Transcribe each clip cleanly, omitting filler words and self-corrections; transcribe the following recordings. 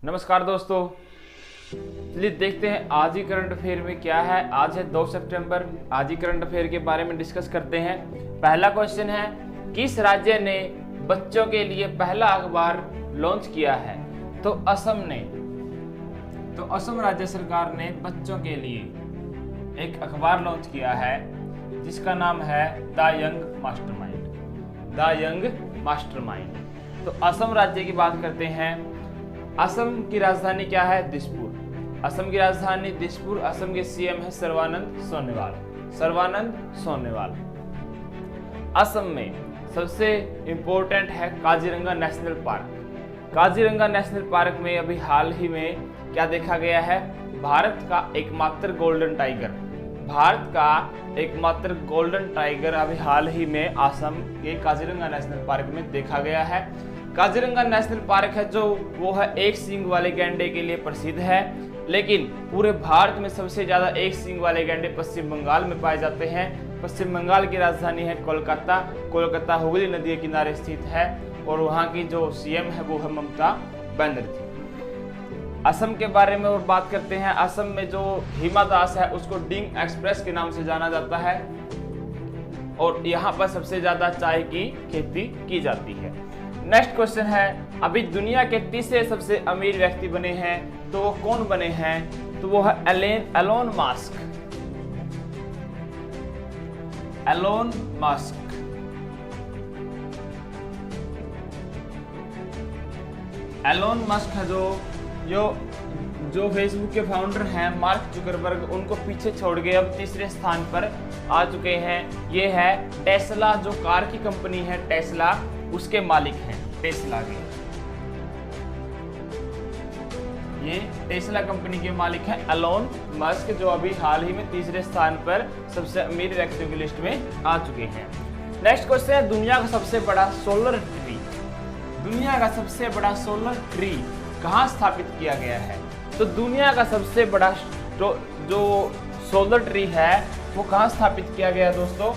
नमस्कार दोस्तों, चलिए देखते हैं आज ही करंट अफेयर में क्या है। आज है 2 सितंबर। आज ही करंट अफेयर के बारे में डिस्कस करते हैं। पहला क्वेश्चन है, किस राज्य ने बच्चों के लिए पहला अखबार लॉन्च किया है? तो असम ने। तो असम राज्य सरकार ने बच्चों के लिए एक अखबार लॉन्च किया है जिसका नाम है the young mastermind. The young mastermind. तो असम राज्य की बात करते हैं। असम की राजधानी क्या है? दिसपुर। असम की राजधानी दिसपुर। असम के सीएम है सर्बानंद सोनोवाल। सर्बानंद सोनोवाल। असम में सबसे इंपॉर्टेंट है Kaziranga national park. Kaziranga national park में अभी हाल ही में क्या देखा गया है? भारत का एकमात्र गोल्डन टाइगर। भारत का एकमात्र गोल्डन टाइगर अभी हाल ही में असम के काजीरंगा नेशनल पार्क में देखा गया है। काजीरंगा नेशनल पार्क है जो वो है एक सींग वाले गैंडे के लिए प्रसिद्ध है, लेकिन पूरे भारत में सबसे ज्यादा एक सींग वाले गैंडे पश्चिम बंगाल में पाए जाते हैं। पश्चिम बंगाल की राजधानी है कोलकाता। कोलकाता हुगली नदी के किनारे स्थित है और वहाँ की जो सीएम है वो है ममता बनर्जी। असम के बारे में और बात करते हैं। असम में जो हिमा दास है उसको डिंग एक्सप्रेस के नाम से जाना जाता है और यहाँ पर सबसे ज्यादा चाय की खेती की जाती है। नेक्स्ट क्वेश्चन है, अभी दुनिया के तीसरे सबसे अमीर व्यक्ति बने हैं, तो वो कौन बने हैं? तो वो है Elon Musk. Elon Musk. Elon Musk है जो फेसबुक के फाउंडर हैं मार्क जुकरबर्ग, उनको पीछे छोड़ के अब तीसरे स्थान पर आ चुके हैं। ये है टेस्ला, जो कार की कंपनी है टेस्ला, उसके मालिक हैं टेस्ला के। ये टेस्ला कंपनी के मालिक हैं एलोन मस्क, जो अभी हाल ही में तीसरे स्थान पर सबसे अमीर व्यक्तियों की लिस्ट में आ चुके हैं। नेक्स्ट क्वेश्चन है, दुनिया का सबसे बड़ा सोलर ट्री। दुनिया का सबसे बड़ा सोलर ट्री कहाँ स्थापित किया गया है? तो दुनिया का सबसे बड़ा जो सोलर ट्री है वो कहाँ स्थापित किया गया दोस्तों?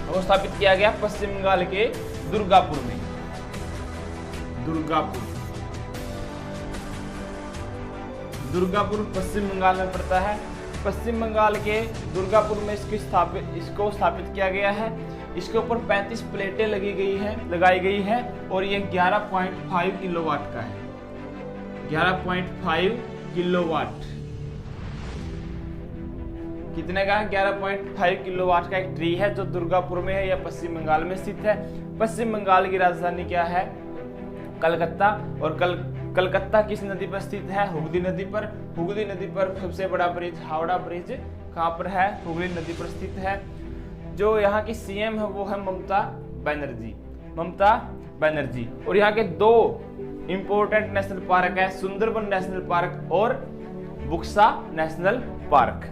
वो स्थापित किया गया पश्चिम बंगाल के दुर्गापुर में। दुर्गापुर पश्चिम बंगाल में पड़ता है। पश्चिम बंगाल के दुर्गापुर में इसको स्थापित किया गया है। इसके ऊपर 35 प्लेटें लगाई गई हैं और ये 11.5 किलोवाट का है। 11.5 किलोवाट। कितने का है? 11.5 किलोवाट का एक ट्री है जो दुर्गापुर में है या पश्चिम बंगाल में स्थित है। पश्चिम बंगाल की राजधानी क्या है? कलकत्ता। और कलकत्ता किस नदी पर स्थित है? हुगली नदी पर। हुगली नदी पर सबसे बड़ा ब्रिज हावड़ा ब्रिज कहाँ पर है? हुगली नदी पर स्थित है। जो यहाँ की सीएम है वो है ममता बनर्जी। ममता बनर्जी। और यहाँ के 2 इंपॉर्टेंट नेशनल पार्क है, सुंदरबन नेशनल पार्क और बुक्सा नेशनल पार्क।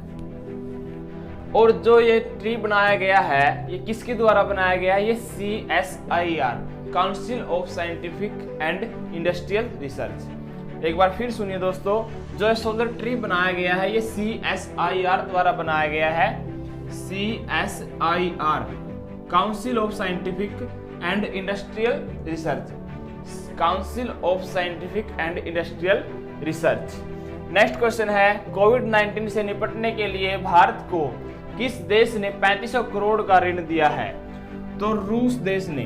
और जो ये ट्री बनाया गया है ये किसके द्वारा बनाया गया है? ये CSIR, council of scientific and industrial research. एक बार फिर सुनिए दोस्तों, जो सोलर ट्री बनाया गया है ये CSIR द्वारा बनाया गया है। CSIR, council of scientific and industrial research. Council of scientific and industrial research. Next question है, कोविड-19 से निपटने के लिए भारत को किस देश ने 3500 करोड़ का ऋण दिया है? तो रूस देश ने।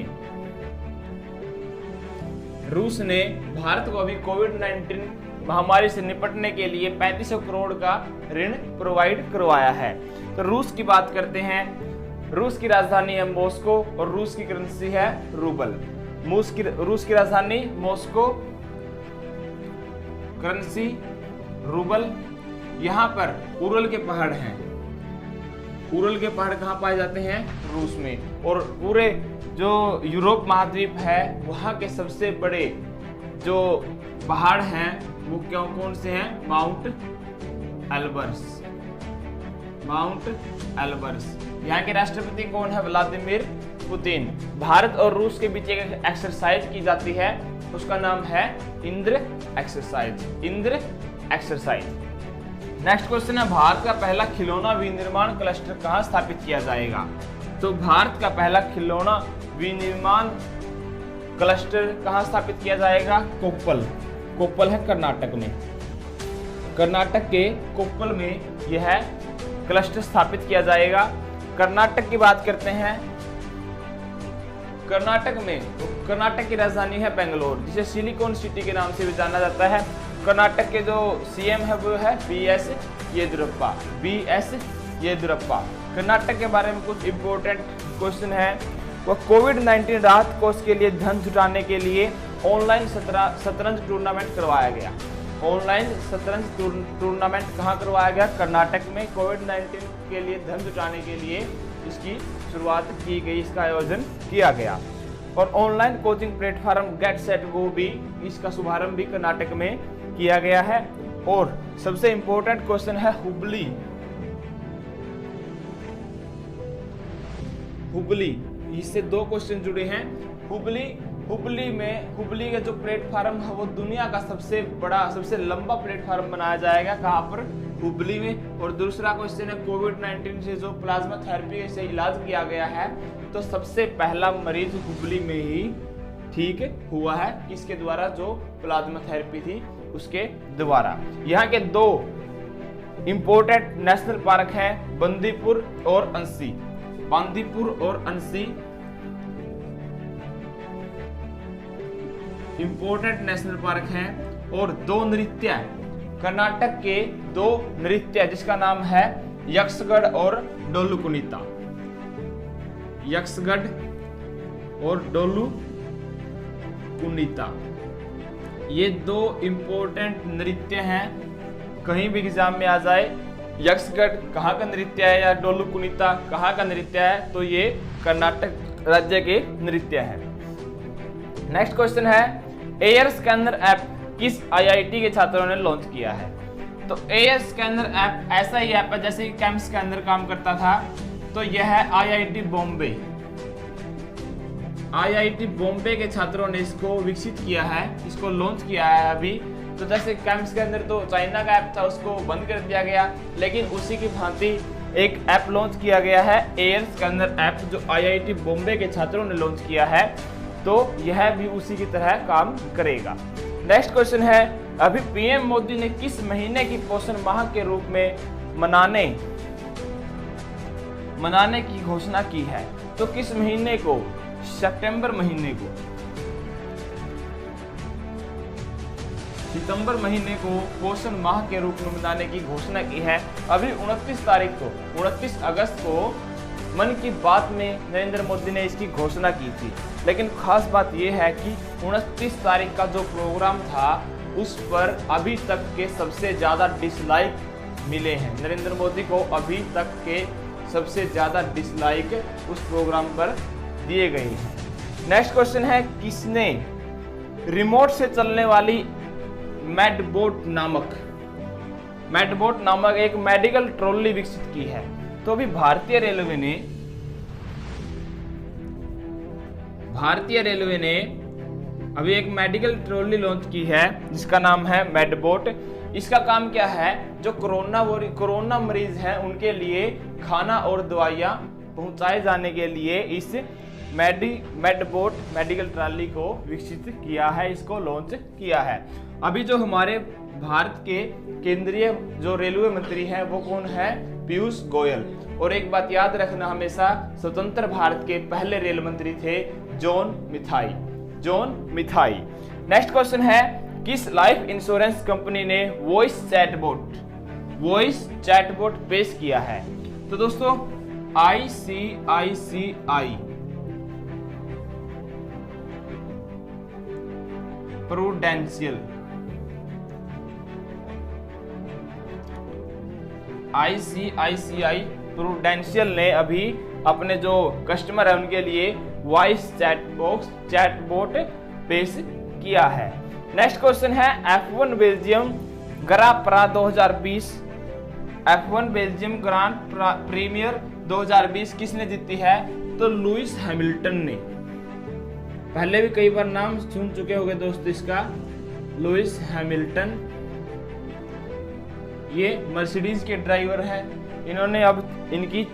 रूस ने भारत को अभी कोविड-19 महामारी से निपटने के लिए 3500 करोड़ का ऋण प्रोवाइड करवाया है। तो रूस की बात करते हैं। रूस की राजधानी है मॉस्को और रूस की करेंसी है रूबल। रूस की राजधानी मॉस्को, करेंसी रूबल। यहाँ पर उरल के पहाड़ हैं। उरल के पहाड़ कहाँ पाए जाते हैं? रूस में। और पूरे जो यूरोप महाद्वीप है वहाँ के सबसे बड़े जो पहाड़ हैं वो कौन से हैं? Mount Elbrus. Mount Elbrus. यहाँ के राष्ट्रपति कौन है? Vladimir Putin. भारत और रूस के बीच एक एक्सरसाइज की जाती है, उसका नाम है Indra exercise. Indra exercise. Next question है, भारत का पहला खिलौना विनिर्माण क्लस्टर कहाँ स्थापित किया जाएगा? तो भारत का पहला खिलौना विनिर्माण क्लस्टर कहाँ स्थापित किया जाएगा? कोप्पल। कोप्पल है कर्नाटक में। कर्नाटक के कोप्पल में यह क्लस्टर स्थापित किया जाएगा। कर्नाटक की बात करते हैं, कर्नाटक में तो कर्नाटक की राजधानी है बेंगलोर, जिसे सिलिकॉन सिटी के नाम से भी जाना जाता है। कर्नाटक के जो सीएम है वो है बीएस येदियुरप्पा। कर्नाटक के बारे में कुछ इंपॉर्टेंट क्वेश्चन है। वह कोविड-19 राहत कोष के लिए धन जुटाने के लिए ऑनलाइन शतरंज टूर्नामेंट करवाया गया। ऑनलाइन शतरंज टूर्नामेंट कहाँ करवाया गया? कर्नाटक में। कोविड-19 के लिए धन जुटाने के लिए इसकी शुरुआत की गई, इसका आयोजन किया गया। और online coaching platform get set go भी, इसका शुभारंभ भी कर्नाटक में किया गया है। और सबसे इंपॉर्टेंट क्वेश्चन है हुबली। इससे दो क्वेश्चन जुड़े हैं। हुबली का जो प्लेटफॉर्म है वो दुनिया का सबसे बड़ा, सबसे लंबा प्लेटफॉर्म बनाया जाएगा। कहाँ पर? हुबली में। और दूसरा क्वेश्चन है कोविड-19 से जो प्लाज्मा थेरेपी से इलाज किया गया है, तो सबसे पहला मरीज हुबली में ही ठीक हुआ है। किसके द्वारा? जो प्लाज्मा थेरेपी थी उसके द्वारा। यहाँ के दो इंपॉर्टेंट नेशनल पार्क हैं, बंदीपुर और अंसी। इंपॉर्टेंट नेशनल पार्क हैं। और दो नृत्य, कर्नाटक के दो नृत्य जिसका नाम है यक्षगढ़ और डोलू कुनीता। यक्षगढ़ और डोलू कुनीता, ये दो इंपॉर्टेंट नृत्य हैं। कहीं भी एग्जाम में आ जाए, यक्षगढ़ कहाँ का नृत्य है या डोलू कुनीता कहाँ का नृत्य है, तो ये कर्नाटक राज्य के नृत्य है। नेक्स्ट क्वेश्चन है, एयर स्कैनर ऐप किस आईआईटी के छात्रों ने लॉन्च किया है? तो एयर स्कैनर ऐप ऐसा ही ऐप है जैसे कैम स्कैनर काम करता था, तो यह है आईआईटी बॉम्बे। आईआईटी बॉम्बे के छात्रों ने इसको विकसित किया है, इसको लॉन्च किया है अभी। तो जैसे कैम्स के अंदर तो चाइना का ऐप था, उसको बंद कर दिया गया, लेकिन उसी की भांति एक ऐप लॉन्च किया गया है, एयर स्कैनर ऐप, जो आईआईटी बॉम्बे के छात्रों ने लॉन्च किया है। तो यह भी उसी की तरह काम करेगा। नेक्स्ट क्वेश्चन है, अभी पीएम मोदी ने किस महीने की पोषण माह के रूप में मनाने की घोषणा की है? तो किस महीने को? सितंबर महीने को पोषण माह के रूप में मनाने की घोषणा की है। अभी 29 अगस्त को मन की बात में नरेंद्र मोदी ने इसकी घोषणा की थी। लेकिन खास बात यह है कि 29 तारीख का जो प्रोग्राम था उस पर अभी तक के सबसे ज़्यादा डिसलाइक मिले हैं। नरेंद्र मोदी को अभी तक के सबसे ज़्यादा डिसलाइक उस प्रोग्राम पर दिए गए हैं। नेक्स्ट क्वेश्चन है, किसने रिमोट से चलने वाली मेडबोट नामक एक मेडिकल ट्रॉली विकसित की है? तो अभी भारतीय रेलवे ने अभी एक मेडिकल ट्रॉली लॉन्च की है जिसका नाम है मेडबोट। इसका काम क्या है? जो कोरोना मरीज हैं उनके लिए खाना और दवाइयाँ पहुंचाए जाने के लिए इस मेडबोट मेडिकल ट्रॉली को विकसित किया है, इसको लॉन्च किया है। अभी जो हमारे भारत के केंद्रीय जो रेलवे मंत्री हैं वो कौन है? पीयूष गोयल। और एक बात याद रखना हमेशा, स्वतंत्र भारत के पहले रेल मंत्री थे जॉन मिथाई। नेक्स्ट क्वेश्चन है, किस लाइफ इंश्योरेंस कंपनी ने वॉइस चैटबॉट पेश किया है? तो दोस्तों ICICI प्रूडेंशियल ने अभी अपने जो कस्टमर है उनके लिए वॉइस चैटबॉट पेश किया है। नेक्स्ट क्वेश्चन है, F1 बेल्जियम ग्रांड प्रीमियर 2020 किसने जीती है? तो लुइस हैमिल्टन ने। पहले भी कई बार नाम सुन चुके होंगे दोस्तों इसका, लुइस हैमिल्टन। ये मर्सिडीज के ड्राइवर हैं। इन्होंने अब इनकी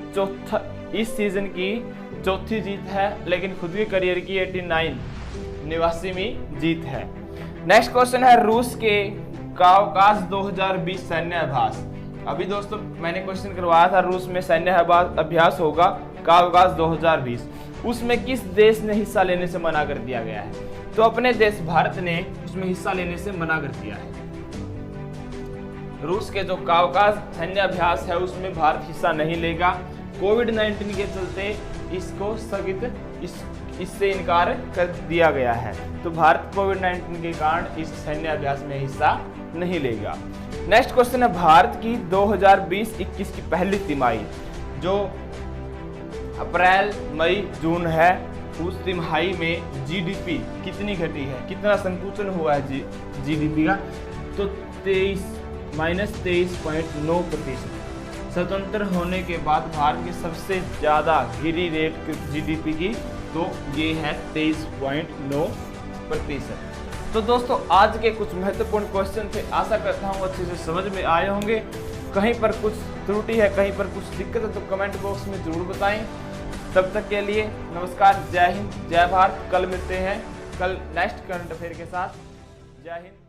इस सीजन की चौथी जीत है, लेकिन खुद के करियर की 89वीं जीत है। नेक्स्ट क्वेश्चन है रूस के काउकास 2020 सैन्य अभ्यास। अभी दोस्तों मैंने क्वेश्चन करवाया था, रूस में सैन्य अभ्यास होगा काउकास 2020, उसमें किस देश ने हिस्सा लेने से मना कर दिया गया है? तो अपने देश भारत ने उसमें हिस्सा लेने से मना कर दिया है। रूस के जो काउकास सैन्य अभ्यास है उसमें भारत हिस्सा नहीं लेगा। कोविड-19 के चलते इसको स्थगित इससे इनकार कर दिया गया है, तो भारत कोविड-19 के कारण इस सैन्य अभ्यास में हिस्सा नहीं लेगा। नेक्स्ट क्वेश्चन है भारत की 2020-21 की पहली तिमाही जो अप्रैल मई जून है, उस तिमाही में जीडीपी कितनी घटी है, कितना संकुचन हुआ है जीडीपी का? तो 23.9%। स्वतंत्र होने के बाद भारत की सबसे ज़्यादा गिरी रेट जीडीपी की, तो ये है 23.9%। तो दोस्तों आज के कुछ महत्वपूर्ण क्वेश्चन थे, आशा करता हूँ अच्छे से समझ में आए होंगे। कहीं पर कुछ त्रुटि है, कहीं पर कुछ दिक्कत है तो कमेंट बॉक्स में ज़रूर बताएं। तब तक के लिए नमस्कार, जय हिंद, जय भारत। कल मिलते हैं, कल नेक्स्ट करंट अफेयर के साथ। जय हिंद।